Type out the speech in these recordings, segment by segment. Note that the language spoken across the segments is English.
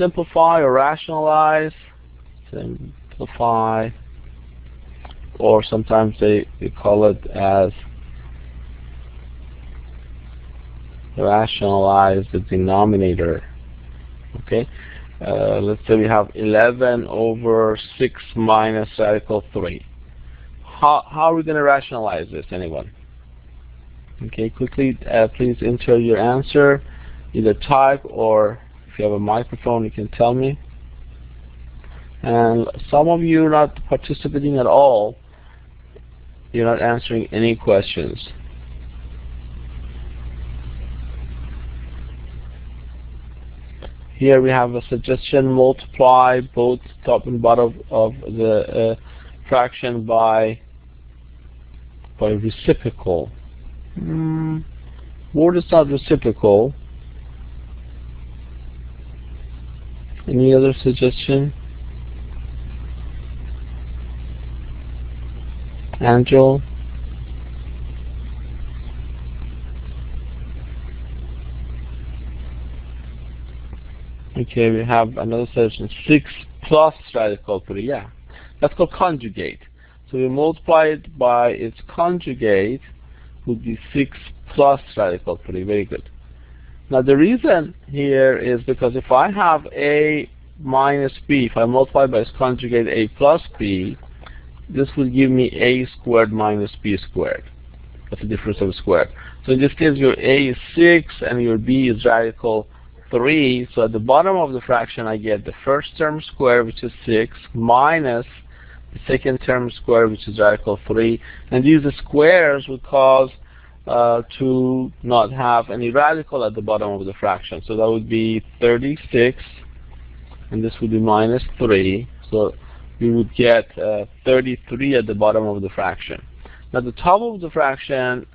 simplify or rationalize. Simplify, or sometimes they call it as rationalize the denominator. Okay, let's say we have 11 over 6 minus radical 3. How are we going to rationalize this, anyone? Okay, quickly, please enter your answer, either type or if you have a microphone, you can tell me. And some of you are not participating at all. You're not answering any questions. Here we have a suggestion: multiply both top and bottom of the fraction by reciprocal. Word is not reciprocal. Any other suggestion? Angel? Okay, we have another suggestion: 6 plus radical 3. Yeah, that's called conjugate. So we multiply it by its conjugate, would be 6 plus radical 3. Very good. Now the reason here is because if I have a minus b, if I multiply by its conjugate a plus b, this will give me a squared minus b squared. That's the difference of a squared. So in this case, your a is 6 and your b is radical 3. So at the bottom of the fraction, I get the first term squared, which is 6, minus the second term squared, which is radical 3. And these squares would cause to not have any radical at the bottom of the fraction. So that would be 36, and this would be minus 3. So we would get 33 at the bottom of the fraction. Now the top of the fraction,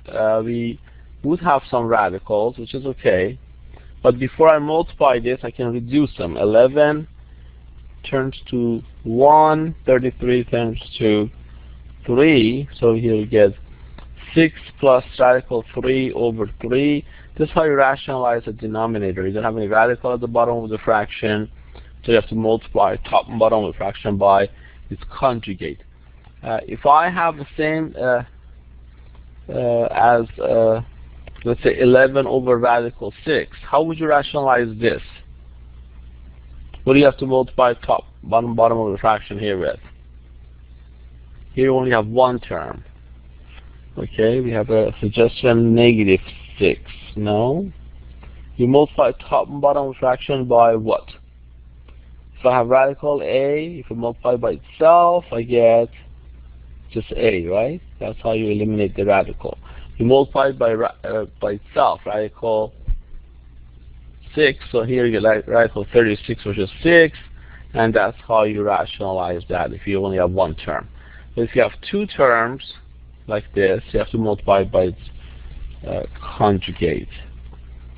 we would have some radicals, which is okay. But before I multiply this, I can reduce them. 11 turns to 1, 33 turns to 3. So here we get 6 plus radical 3 over 3. This is how you rationalize the denominator. You don't have any radical at the bottom of the fraction, so you have to multiply top and bottom of the fraction by its conjugate. If I have the same as let's say 11 over radical 6, how would you rationalize this? What do you have to multiply top, bottom of the fraction here with? Here you only have one term. Okay, we have a suggestion: negative 6. No. You multiply top and bottom of the fraction by what? If I have radical a, if I multiply by itself, I get just a, right? That's how you eliminate the radical. You multiply by itself, radical 6, so here you get radical 36, which is 6, and that's how you rationalize that if you only have one term. But if you have two terms like this, you have to multiply by its conjugate.